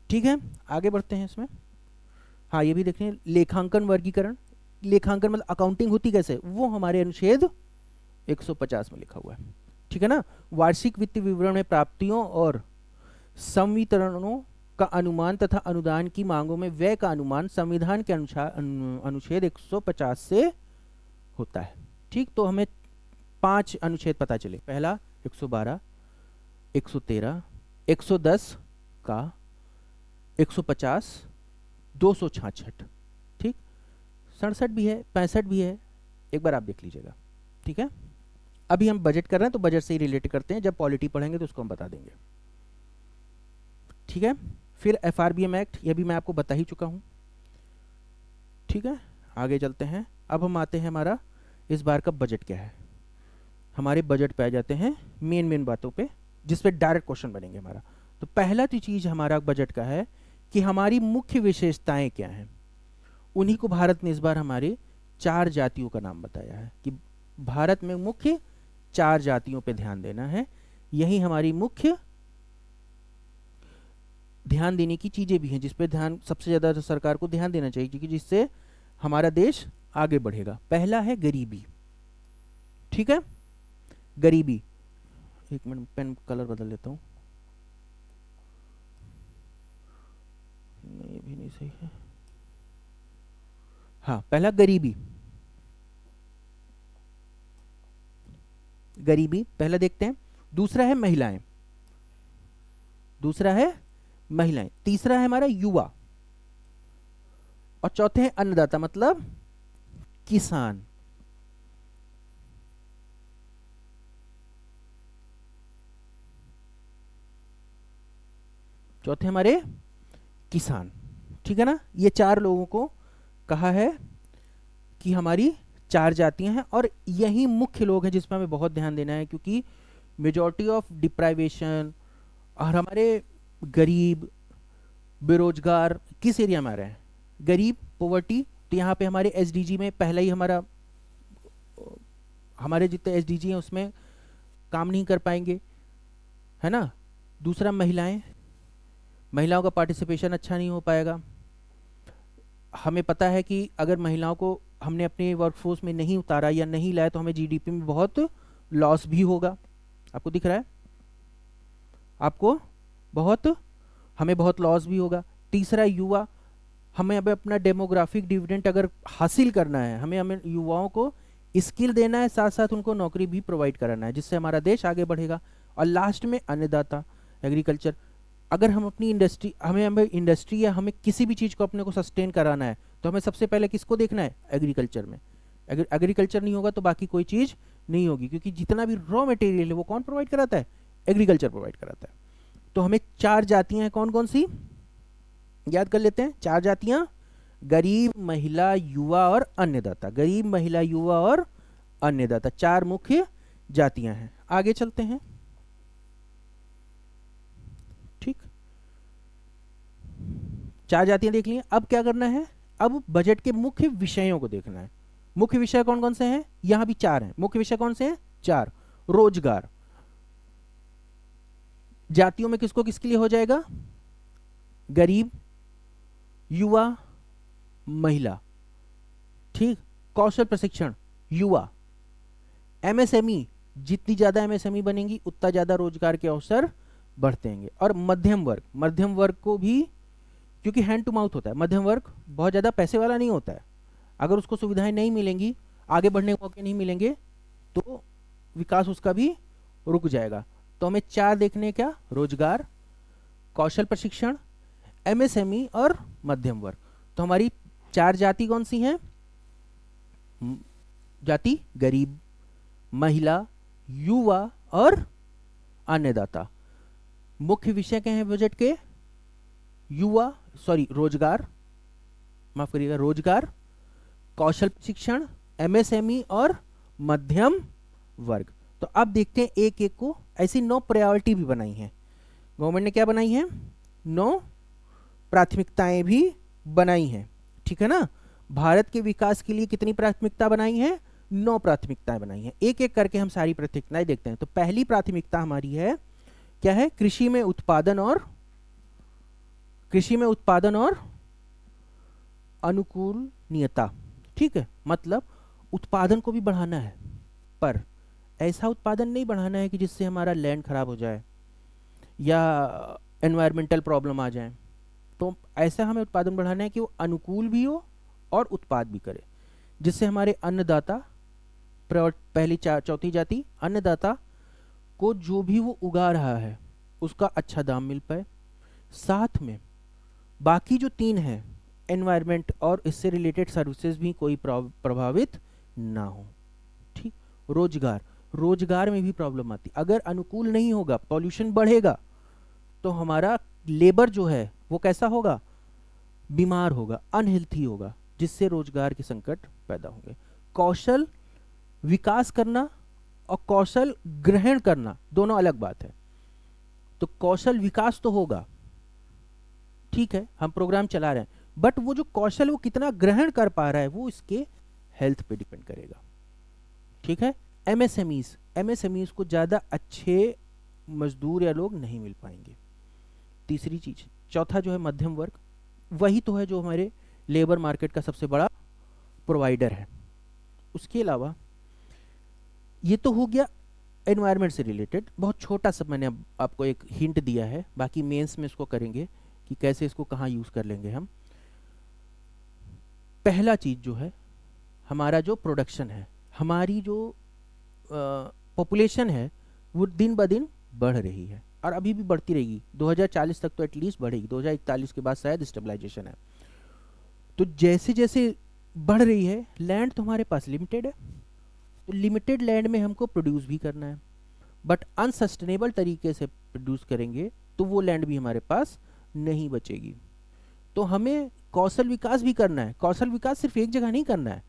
ठीक है। आगे बढ़ते हैं इसमें, हाँ ये भी देख रहे हैं, लेखांकन वर्गीकरण, लेखांकन मतलब अकाउंटिंग होती कैसे, वो हमारे अनुच्छेद 150 में लिखा हुआ है, ठीक है ना। वार्षिक वित्तीय विवरण में प्राप्तियों और संवितरणों का अनुमान तथा अनुदान की मांगों में व्यय का अनुमान संविधान के अनुच्छेद 150 से होता है, ठीक। तो हमें 5 अनुच्छेद पता चले, पहला 112, 113, 110 का, 150, 266, ठीक, 67 भी है, 65 भी है, एक बार आप देख लीजिएगा, ठीक है। अभी हम बजट कर रहे हैं तो बजट से ही रिलेट करते हैं, जब पॉलिटी पढ़ेंगे तो उसको हम बता देंगे, ठीक है। फिर एफआरबीएम एक्ट, यह भी मैं आपको बता ही चुका हूं, ठीक है। आगे चलते हैं, अब हम आते हैं हमारा इस बार का बजट क्या है, हमारे बजट पे आ जाते हैं मेन बातों पे जिस पे डायरेक्ट क्वेश्चन बनेंगे हमारा। तो पहला तो चीज हमारा बजट का है कि हमारी मुख्य विशेषताएं क्या हैं, उन्हीं को भारत ने इस बार हमारे 4 जातियों का नाम बताया है कि भारत में मुख्य 4 जातियों पे ध्यान देना है। यही हमारी मुख्य ध्यान देने की चीजें भी हैं, जिस पे ध्यान सबसे ज्यादा तो सरकार को ध्यान देना चाहिए, क्योंकि जिससे हमारा देश आगे बढ़ेगा। पहला है गरीबी। ठीक है, गरीबी। एक मिनट, पेन कलर बदल लेता हूं। नहीं, ये भी नहीं सही है। हाँ, पहला गरीबी। गरीबी पहला देखते हैं। दूसरा है महिलाएं। दूसरा है महिलाएं। तीसरा है हमारा युवा। और चौथे हैं अन्नदाता, मतलब किसान। चौथे हमारे किसान। ठीक है ना, ये 4 लोगों को कहा है कि हमारी 4 जातियां हैं, और यही मुख्य लोग हैं जिसमें हमें बहुत ध्यान देना है, क्योंकि मेजॉरिटी ऑफ डिप्राइवेशन और हमारे गरीब बेरोजगार किस एरिया में आ रहे हैं? गरीब, पोवर्टी। तो यहाँ पे हमारे एसडीजी में पहला ही हमारे जितने एसडीजी हैं उसमें काम नहीं कर पाएंगे, है ना। दूसरा महिलाएं, महिलाओं का पार्टिसिपेशन अच्छा नहीं हो पाएगा। हमें पता है कि अगर महिलाओं को हमने अपने वर्कफोर्स में नहीं उतारा या नहीं लाया तो हमें जीडीपी में बहुत लॉस भी होगा। आपको दिख रहा है? आपको हमें बहुत लॉस भी होगा। तीसरा युवा, हमें अब अपना डेमोग्राफिक डिविडेंड अगर हासिल करना है, हमें युवाओं को स्किल देना है, साथ साथ उनको नौकरी भी प्रोवाइड कराना है, जिससे हमारा देश आगे बढ़ेगा। और लास्ट में अन्नदाता, एग्रीकल्चर। अगर हम अपनी इंडस्ट्री, हमें इंडस्ट्री या हमें किसी भी चीज़ को अपने को सस्टेन कराना है, तो हमें सबसे पहले किसको देखना है? एग्रीकल्चर में। एग्रीकल्चर नहीं होगा तो बाकी कोई चीज़ नहीं होगी, क्योंकि जितना भी रॉ मटेरियल है वो कौन प्रोवाइड कराता है? एग्रीकल्चर प्रोवाइड कराता है। तो हमें 4 जातियां हैं, कौन कौन सी याद कर लेते हैं? 4 जातियां, गरीब, महिला, युवा और अन्नदाता। गरीब, महिला, युवा और अन्नदाता, 4 मुख्य जातियां हैं। आगे चलते हैं। ठीक, 4 जातियां देख ली। अब क्या करना है? अब बजट के मुख्य विषयों को देखना है। मुख्य विषय कौन कौन से हैं? यहां भी 4 हैं। मुख्य विषय कौन से हैं? 4। रोजगार, जातियों में किसको किसके लिए हो जाएगा? गरीब, युवा, महिला। ठीक, कौशल प्रशिक्षण, युवा। एमएसएमई, जितनी ज्यादा एमएसएमई बनेंगी उतना ज्यादा रोजगार के अवसर बढ़ते हैं। और मध्यम वर्ग, मध्यम वर्ग को भी, क्योंकि हैंड टू माउथ होता है, मध्यम वर्ग बहुत ज्यादा पैसे वाला नहीं होता है। अगर उसको सुविधाएं नहीं मिलेंगी, आगे बढ़ने के मौके नहीं मिलेंगे, तो विकास उसका भी रुक जाएगा। तो हमें 4 देखने, क्या? रोजगार, कौशल प्रशिक्षण, एमएसएमई और मध्यम वर्ग। तो हमारी 4 जाति कौन सी हैं? जाति गरीब, महिला, युवा और अन्नदाता। मुख्य विषय क्या हैं बजट के? रोजगार, माफ करिएगा, रोजगार, कौशल प्रशिक्षण, एमएसएमई और मध्यम वर्ग। तो अब देखते हैं एक एक को। ऐसी 9 प्रायोरिटी भी बनाई हैं गवर्नमेंट ने। क्या बनाई है? 9 प्राथमिकताएं भी बनाई हैं। ठीक है ना। भारत के विकास के लिए कितनी प्राथमिकता बनाई है? 9 प्राथमिकताएं बनाई हैं। एक एक करके हम सारी प्राथमिकताएं देखते हैं। तो पहली प्राथमिकता हमारी है, क्या है? कृषि में उत्पादन और अनुकूलनीयता। ठीक है, मतलब उत्पादन को भी बढ़ाना है, पर ऐसा उत्पादन नहीं बढ़ाना है कि जिससे हमारा लैंड खराब हो जाए या एनवायरमेंटल प्रॉब्लम आ जाए। तो ऐसा हमें उत्पादन बढ़ाना है कि वो अनुकूल भी हो और उत्पाद भी करे, जिससे हमारे अन्नदाता, पहली चौथी जाति, अन्नदाता को जो भी वो उगा रहा है उसका अच्छा दाम मिल पाए। साथ में बाकी जो 3 हैं, एनवायरमेंट और इससे रिलेटेड सर्विसेज भी कोई प्रभावित ना हो। ठीक, रोजगार में भी प्रॉब्लम आती। अगर अनुकूल नहीं होगा, पॉल्यूशन बढ़ेगा, तो हमारा लेबर जो है वो कैसा होगा? बीमार होगा, अनहेल्थी होगा, जिससे रोजगार के संकट पैदा होंगे। कौशल विकास करना और कौशल ग्रहण करना दोनों अलग बात है। तो कौशल विकास तो होगा, ठीक है, हम प्रोग्राम चला रहे हैं, बट वो जो कौशल वो कितना ग्रहण कर पा रहा है वो इसके हेल्थ पे डिपेंड करेगा। ठीक है, एमएसएमईज को ज़्यादा अच्छे मजदूर या लोग नहीं मिल पाएंगे। तीसरी चीज, चौथा जो है मध्यम वर्ग, वही तो है जो हमारे लेबर मार्केट का सबसे बड़ा प्रोवाइडर है। उसके अलावा ये तो हो गया एनवायरनमेंट से रिलेटेड, बहुत छोटा सा मैंने आपको एक हिंट दिया है, बाकी मेंस में इसको करेंगे कि कैसे इसको कहाँ यूज़ कर लेंगे हम। पहला चीज़ जो है हमारा जो प्रोडक्शन है, हमारी जो पॉपुलेशन है वो दिन ब दिन बढ़ रही है और अभी भी बढ़ती रहेगी। 2040 तक तो एटलीस्ट बढ़ेगी, 2041 के बाद शायद स्टेबलाइजेशन है। तो जैसे जैसे बढ़ रही है, लैंड तो हमारे पास लिमिटेड है, तो लिमिटेड लैंड में हमको प्रोड्यूस भी करना है, बट अनसस्टेनेबल तरीके से प्रोड्यूस करेंगे तो वो लैंड भी हमारे पास नहीं बचेगी। तो हमें कौशल विकास भी करना है। कौशल विकास सिर्फ एक जगह नहीं करना है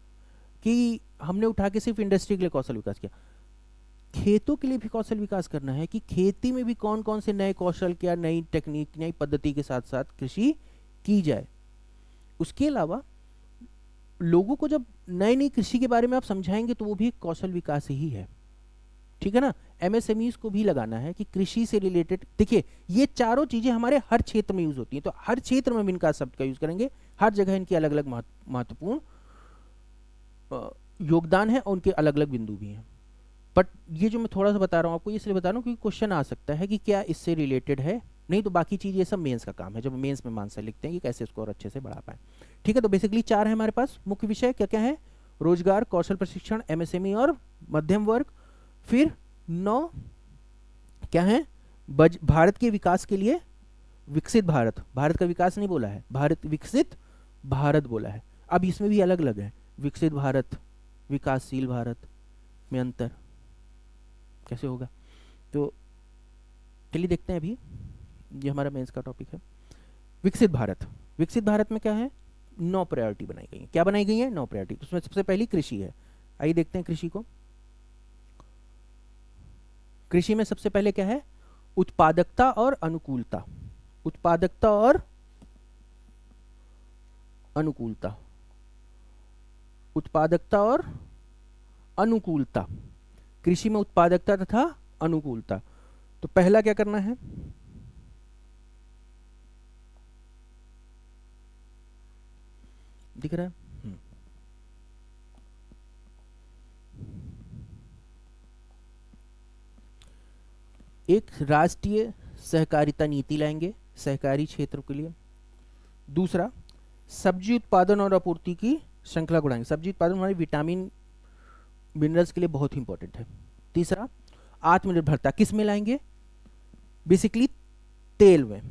कि हमने उठा के सिर्फ इंडस्ट्री के लिए कौशल विकास किया, खेतों के लिए भी कौशल विकास करना है कि खेती में भी कौन कौन से नए कौशल, क्या नई टेक्निक, नई पद्धति के साथ साथ कृषि की जाए। उसके अलावा लोगों को जब नई नई कृषि के बारे में आप समझाएंगे तो वो भी कौशल विकास ही है। ठीक है ना, एमएसएमईज को भी लगाना है कि कृषि से रिलेटेड, देखिए ये चारों चीजें हमारे हर क्षेत्र में यूज होती हैं, तो हर क्षेत्र में हम इनका शब्द का यूज करेंगे, हर जगह इनकी अलग अलग महत्वपूर्ण योगदान है और उनके अलग अलग बिंदु भी हैं। बट ये जो मैं थोड़ा सा बता रहा हूँ आपको, इसलिए बता रहा हूँ क्योंकि क्वेश्चन आ सकता है कि क्या इससे रिलेटेड है, नहीं तो बाकी चीज़ ये सब मेंस का काम है, जब मेंस में आंसर लिखते हैं कि कैसे इसको और अच्छे से बढ़ा पाएं। ठीक है, तो बेसिकली 4 है हमारे पास मुख्य विषय, क्या क्या है, रोजगार, कौशल प्रशिक्षण, एमएसएमई और मध्यम वर्ग। फिर 9 क्या है, भारत के विकास के लिए विकसित भारत, भारत का विकास नहीं बोला है, भारत विकसित भारत बोला है। अब इसमें भी अलग अलग है, विकसित भारत, विकासशील भारत में अंतर कैसे होगा, तो चलिए देखते हैं। अभी ये हमारा मेंस का टॉपिक है विकसित भारत। विकसित भारत में क्या है, 9 प्रायोरिटी बनाई गई है। क्या बनाई गई है, 9 प्रायोरिटी। तो उसमें सबसे पहली कृषि है। आइए देखते हैं कृषि को। कृषि में सबसे पहले क्या है, उत्पादकता और अनुकूलता। उत्पादकता और अनुकूलता, उत्पादकता और अनुकूलता, कृषि में उत्पादकता तथा अनुकूलता। तो पहला क्या करना है, दिख रहा है, एक राष्ट्रीय सहकारिता नीति लाएंगे सहकारी क्षेत्र के लिए। दूसरा, सब्जी उत्पादन और आपूर्ति की श्रृंखला बढ़ाएंगे। सब्जी उत्पादन हमारे विटामिन मिनरल्स के लिए बहुत ही इंपॉर्टेंट है। तीसरा, आत्मनिर्भरता किस में लाएंगे, बेसिकली तेल में।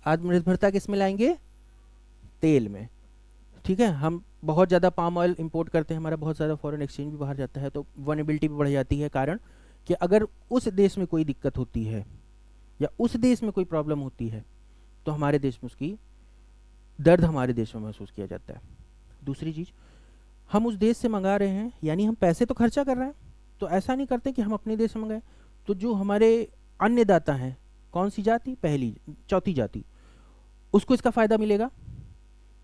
आत्मनिर्भरता किस में लाएंगे, तेल में। ठीक है, हम बहुत ज़्यादा पाम ऑयल इंपोर्ट करते हैं, हमारा बहुत ज़्यादा फॉरेन एक्सचेंज भी बाहर जाता है, तो वनएबिलिटी भी बढ़ जाती है। कारण कि अगर उस देश में कोई दिक्कत होती है या उस देश में कोई प्रॉब्लम होती है तो हमारे देश में उसकी दर्द हमारे देश में महसूस किया जाता है। दूसरी चीज़, हम उस देश से मंगा रहे हैं, यानी हम पैसे तो खर्चा कर रहे हैं, तो ऐसा नहीं करते कि हम अपने देश में मंगाएं। तो जो हमारे अन्नदाता हैं, कौन सी जाति, पहली चौथी जाति, उसको इसका फ़ायदा मिलेगा।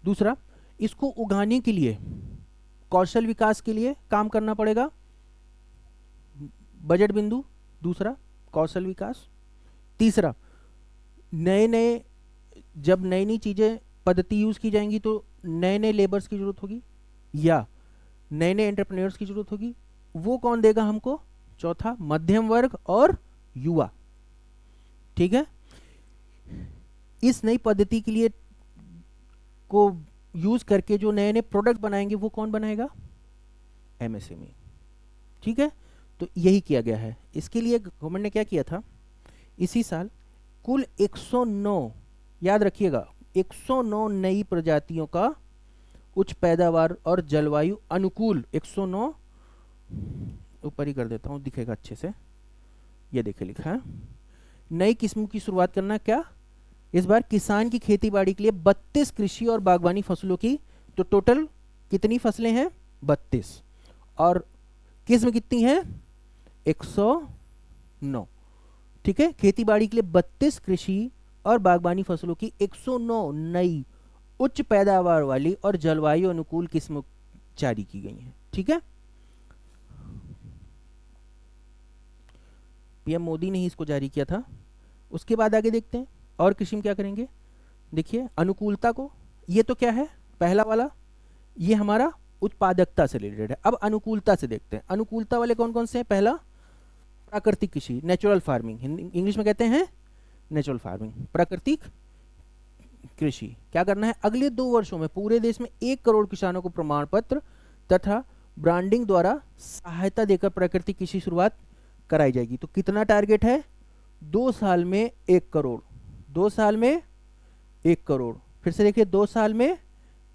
दूसरा, इसको उगाने के लिए कौशल विकास के लिए काम करना पड़ेगा, बजट बिंदु। दूसरा, कौशल विकास। तीसरा, जब नई नई चीज़ें पद्धति यूज़ की जाएंगी तो नए नए लेबर्स की ज़रूरत होगी या नए नए एंटरप्रेन्योर्स की ज़रूरत होगी। वो कौन देगा हमको, चौथा, मध्यम वर्ग और युवा। ठीक है, इस नई पद्धति के लिए को यूज़ करके जो नए नए प्रोडक्ट बनाएंगे वो कौन बनाएगा, एमएसएमई। ठीक है, तो यही किया गया है। इसके लिए गवर्नमेंट ने क्या किया था, इसी साल कुल 109, याद रखिएगा, 109 नई प्रजातियों का उच्च पैदावार और जलवायु अनुकूल, 109, ऊपर ही कर देता हूँ दिखेगा अच्छे से, ये देखे लिखा है, नई किस्मों की शुरुआत करना। क्या, इस बार किसान की खेती बाड़ी के लिए 32 कृषि और बागवानी फसलों की, तो टोटल कितनी फसलें हैं, 32, और किस्म कितनी है, 109। ठीक है, खेती बाड़ी के लिए 32 कृषि और बागवानी फसलों की 109 नई उच्च पैदावार वाली और जलवायु अनुकूल किस्म जारी की गई हैं। ठीक है, पीएम मोदी ने ही इसको जारी किया था। उसके बाद आगे देखते हैं और कृषि में क्या करेंगे। देखिए अनुकूलता को, ये तो क्या है पहला वाला, ये हमारा उत्पादकता से रिलेटेड है। अब अनुकूलता से देखते हैं, अनुकूलता वाले कौन कौन से हैं। पहला प्राकृतिक कृषि, नेचुरल फार्मिंग, इंग्लिश में कहते हैं नेचुरल फार्मिंग, प्राकृतिक कृषि। क्या करना है, अगले 2 वर्षों में पूरे देश में 1 करोड़ किसानों को प्रमाण पत्र तथा ब्रांडिंग द्वारा सहायता देकर प्राकृतिक कृषि शुरुआत कराई जाएगी। तो कितना टारगेट है, 2 साल में 1 करोड़, 2 साल में 1 करोड़। फिर से देखिए 2 साल में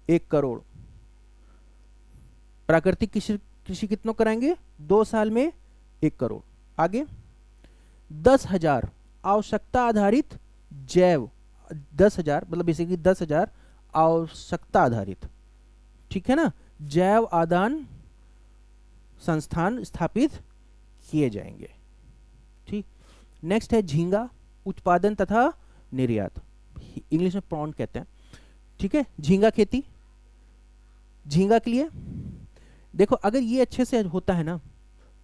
1 करोड़ प्राकृतिक कृषि कितनों कराएंगे, 2 साल में 1 करोड़। आगे 10,000 आवश्यकता आधारित जैव, 10,000 मतलब बेसिकली 10,000 आवश्यकता आधारित, ठीक है ना, जैव आदान संस्थान स्थापित किए जाएंगे। ठीक, नेक्स्ट है झींगा उत्पादन तथा निर्यात, इंग्लिश में प्रॉन कहते हैं। ठीक है, झींगा खेती, झींगा के लिए देखो अगर ये अच्छे से होता है ना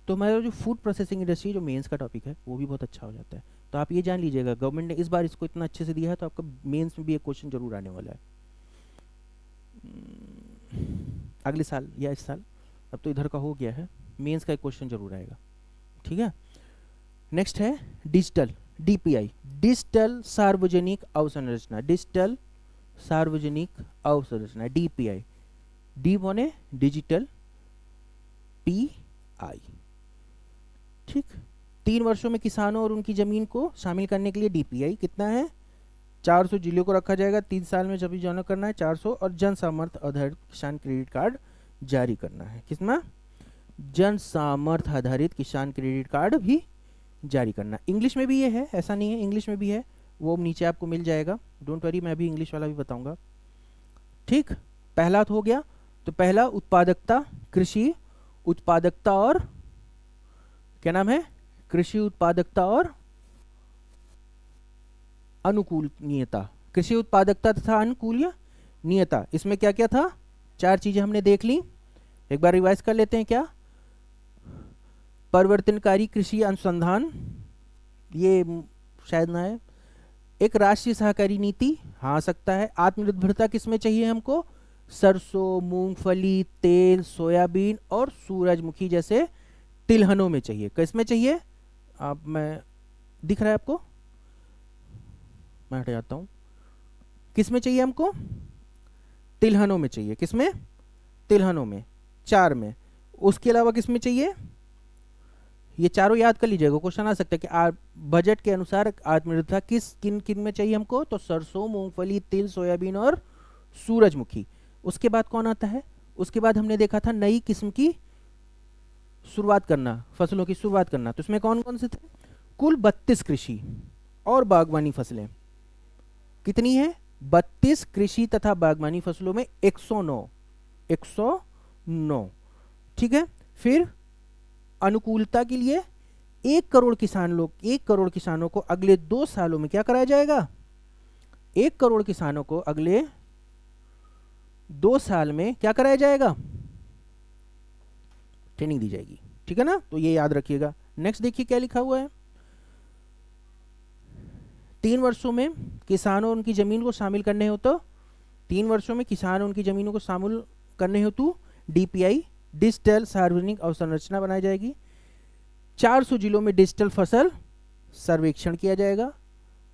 तो हमारा जो फूड प्रोसेसिंग इंडस्ट्री जो मेंस का टॉपिक है वो भी बहुत अच्छा हो जाता है। तो आप ये जान लीजिएगा गवर्नमेंट ने इस बार इसको इतना अच्छे से दिया है तो आपका मेंस में भी एक क्वेश्चन जरूर आने वाला है अगले साल या इस साल। अब तो इधर का हो गया है, मेंस का एक क्वेश्चन जरूर आएगा। ठीक है, नेक्स्ट है डिजिटल, डीपीआई, डिजिटल सार्वजनिक अवसंरचना, डिजिटल सार्वजनिक अवसंरचना, डीपीआई, डी बने डिजिटल, पी आई। ठीक, 3 वर्षों में किसानों और उनकी जमीन को शामिल करने के लिए डीपीआई कितना है, 400 जिलों को रखा जाएगा। 3 साल में जब जमा करना है 400, और जन सामर्थ्य आधारित किसान क्रेडिट कार्ड जारी करना है। किसमें, जन सामर्थ्य आधारित किसान क्रेडिट कार्ड भी जारी करना। इंग्लिश में भी ये है, ऐसा नहीं है, इंग्लिश में भी है, वो नीचे आपको मिल जाएगा, डोंट वरी, मैं भी इंग्लिश वाला भी बताऊंगा। ठीक, पहला तो हो गया। तो पहला उत्पादकता, कृषि उत्पादकता और क्या नाम है, कृषि उत्पादकता और अनुकूलनीयता, कृषि उत्पादकता तथा अनुकूलनीयता। इसमें क्या क्या था, 4 चीजें हमने देख ली, एक बार रिवाइज कर लेते हैं। क्या, परिवर्तनकारी कृषि अनुसंधान, ये शायद ना है, एक राष्ट्रीय सहकारी नीति, हाँ सकता है। आत्मनिर्भरता किसमें चाहिए हमको, सरसों, मूंगफली, तेल, सोयाबीन और सूरजमुखी जैसे तिलहनों में चाहिए। किसमें चाहिए, आप मैं दिख रहा है आपको, मैं हट जाता हूं, किसमें चाहिए हमको, तिलहनों में चाहिए। किसमें, तिलहनों में, 4 में। उसके अलावा किसमें चाहिए, ये चारों याद कर लीजिएगा, क्वेश्चन आ सकता है कि बजट के अनुसार आत्मनिर्भरता किन किन में चाहिए हमको, तो सरसों, मूंगफली, तिल, सोयाबीन और सूरजमुखी। उसके बाद कौन आता है, उसके बाद हमने देखा था नई किस्म की शुरुआत करना, फसलों की शुरुआत करना। तो इसमें कौन कौन से थे, कुल 32 कृषि और बागवानी फसलें कितनी है, 32 कृषि तथा बागवानी फसलों में 109। ठीक है, फिर अनुकूलता के लिए 1 करोड़ किसानों को अगले 2 सालों में क्या कराया जाएगा, 1 करोड़ किसानों को अगले 2 साल में क्या कराया जाएगा, ट्रेनिंग दी जाएगी। ठीक है ना, तो ये याद रखिएगा। नेक्स्ट देखिए क्या लिखा हुआ है, 3 वर्षों में किसानों उनकी जमीन को शामिल करने हो तो 3 वर्षों में किसान उनकी जमीनों को शामिल करने हेतु डीपीआई, डिजिटल सार्वजनिक अवसंरचना बनाई जाएगी। 400 जिलों में डिजिटल फसल सर्वेक्षण किया जाएगा।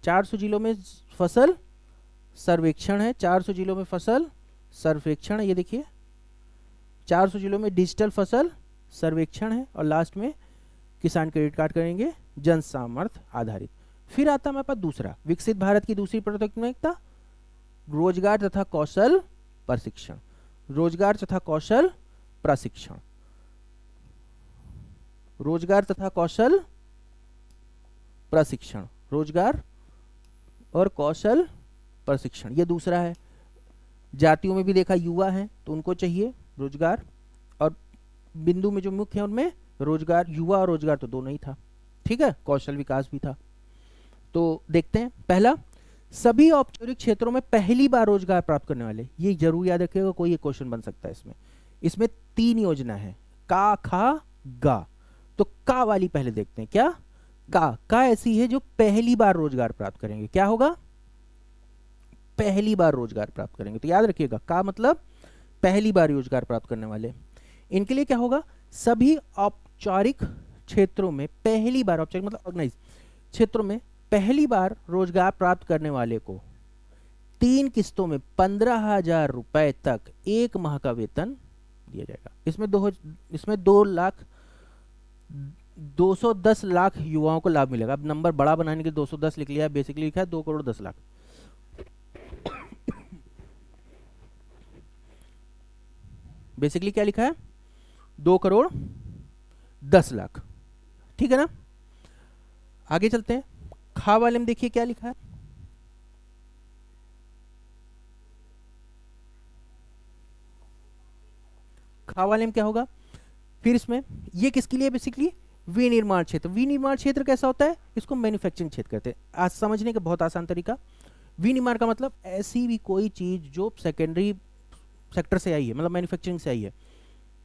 400 जिलों में फसल सर्वेक्षण है, 400 जिलों में फसल सर्वेक्षण है, ये देखिए 400 जिलों में डिजिटल फसल सर्वेक्षण है। और लास्ट में किसान क्रेडिट कार्ड करेंगे जन सामर्थ्य आधारित। फिर आता है हमारे पास दूसरा, विकसित भारत की दूसरी प्राथमिकता, रोजगार तथा कौशल प्रशिक्षण, रोजगार तथा कौशल प्रशिक्षण, रोजगार तथा कौशल प्रशिक्षण, रोजगार और कौशल प्रशिक्षण, ये दूसरा है। जातियों में भी देखा युवा है तो उनको चाहिए रोजगार, और बिंदु में जो मुख्य है उनमें रोजगार, युवा और रोजगार तो दोनों ही था। ठीक है, कौशल विकास भी था। तो देखते हैं, पहला, सभी औपचारिक क्षेत्रों में पहली बार रोजगार प्राप्त करने वाले, ये जरूर याद रखिएगा, कोई एक क्वेश्चन बन सकता है इसमें। इसमें 3 योजना है, का, खा, गा। तो का वाली पहले देखते हैं। क्या? का ऐसी है जो पहली बार रोजगार प्राप्त करेंगे। क्या होगा? पहली बार रोजगार प्राप्त करेंगे। तो याद रखिएगा, का मतलब पहली बार रोजगार प्राप्त करने वाले। इनके लिए क्या होगा? सभी औपचारिक क्षेत्रों में पहली बार, औपचारिक मतलब ऑर्गेनाइज क्षेत्रों में पहली बार रोजगार प्राप्त करने वाले को 3 किस्तों में 15,000 रुपए तक 1 माह का वेतन दिया जाएगा। इसमें 210 लाख युवाओं को लाभ मिलेगा। अब नंबर बड़ा बनाने के लिए 210 लिख लिया, बेसिकली लिखा है 2 करोड़ 10 लाख। बेसिकली क्या लिखा है? 2 करोड़ 10 लाख। ठीक है ना? आगे चलते हैं। खा वाले में देखिए क्या लिखा है। खा वाले में क्या होगा? फिर इसमें ये किसके लिए? बेसिकली विनिर्माण क्षेत्र। विनिर्माण क्षेत्र कैसा होता है? इसको मैन्युफैक्चरिंग क्षेत्र कहते हैं। आज समझने का बहुत आसान तरीका, विनिर्माण का मतलब ऐसी भी कोई चीज जो सेकेंडरी सेक्टर से आई है, मतलब मैन्युफैक्चरिंग से आई है,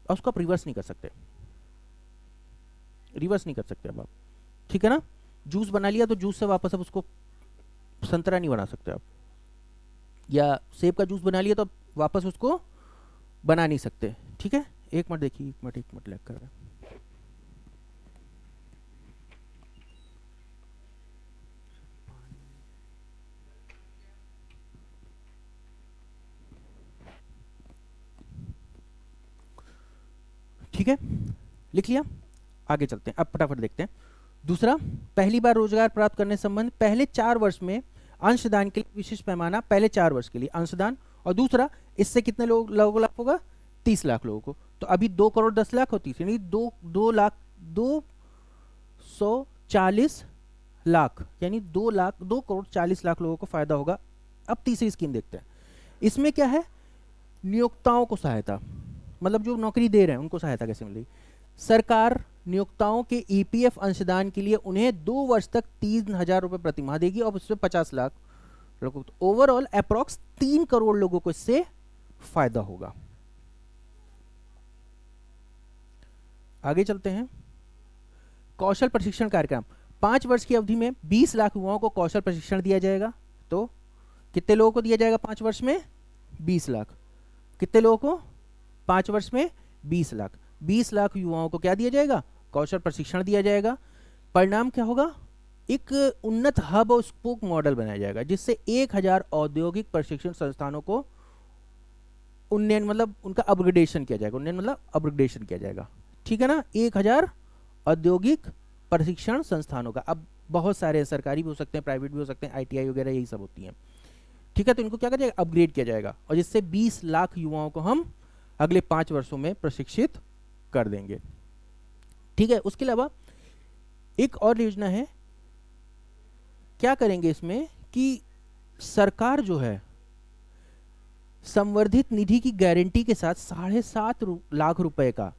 और उसको आप रिवर्स नहीं कर सकते। रिवर्स नहीं कर सकते अब आप। ठीक है ना? जूस बना लिया तो जूस से वापस अब उसको संतरा नहीं बना सकते आप, या सेब का जूस बना लिया तो वापस उसको बना नहीं सकते। ठीक है? एक मिनट देखिए, एक मिनट लैग कर रहा है। ठीक है, लिख लिया। आगे चलते हैं, अब फटाफट देखते हैं। दूसरा, पहली बार रोजगार प्राप्त करने संबंध पहले 4 वर्ष में अंशदान के लिए विशिष्ट पैमाना, पहले 4 वर्ष के लिए अंशदान। और दूसरा, इससे कितने लोगों को लाभ होगा? 30 लाख लोगों को। तो अभी 2 करोड़ 10 लाख होती थी, नहीं 240 लाख, यानी 2 करोड़ 40 लाख लोगों को फायदा होगा। अब तीसरी स्कीम देखते हैं। इसमें क्या है? नियोक्ताओं को सहायता, मतलब जो नौकरी दे रहे हैं उनको सहायता कैसे मिलेगी? सरकार नियोक्ताओं के ईपीएफ अंशदान के लिए उन्हें 2 वर्ष तक 3,000 रुपए प्रति माह देगी, और उससे 50 लाख लोगों को, ओवरऑल अप्रॉक्स 3 करोड़ लोगों को इससे फायदा होगा। आगे चलते हैं। कौशल प्रशिक्षण कार्यक्रम, 5 वर्ष की अवधि में 20 लाख युवाओं को कौशल प्रशिक्षण दिया जाएगा। तो कितने लोगों को दिया जाएगा 5 वर्ष में? 20 लाख। कितने लोगों को? 5 वर्ष में 20 लाख। 20 लाख युवाओं को क्या दिया जाएगा? कौशल प्रशिक्षण दिया जाएगा। परिणाम क्या होगा? एक उन्नत हब और स्पोक मॉडल बनाया जाएगा, जिससे 1000 औद्योगिक प्रशिक्षण संस्थानों को उन्नयन, मतलब उनका अपग्रेडेशन किया जाएगा। उन्नयन मतलब अपग्रेडेशन किया जाएगा। ठीक है ना? 1000 औद्योगिक प्रशिक्षण संस्थानों का। अब बहुत सारे सरकारी भी हो सकते हैं, प्राइवेट भी हो सकते हैं, आईटीआई वगैरह यही सब होती हैं। ठीक है? तो इनको क्या किया जाएगा? अपग्रेड किया जाएगा, और जिससे 20 लाख युवाओं को हम अगले 5 वर्षों में प्रशिक्षित कर देंगे। ठीक है? उसके अलावा एक और योजना है। क्या करेंगे इसमें कि सरकार जो है संवर्धित निधि की गारंटी के साथ 7.5 लाख रुपए का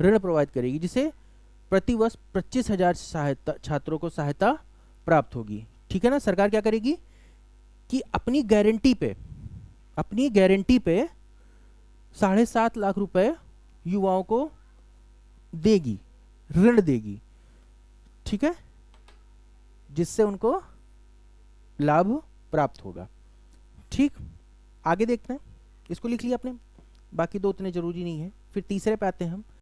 ऋण प्रोवाइड करेगी, जिसे प्रतिवर्ष 25,000 छात्रों को सहायता प्राप्त होगी। ठीक है ना? सरकार क्या करेगी कि अपनी गारंटी पे 7.5 लाख रुपए युवाओं को देगी, ऋण देगी। ठीक है? जिससे उनको लाभ प्राप्त होगा। ठीक, आगे देखते हैं। इसको लिख लिया आपने, बाकी 2 उतने जरूरी नहीं है। फिर तीसरे पे आते हैं हम।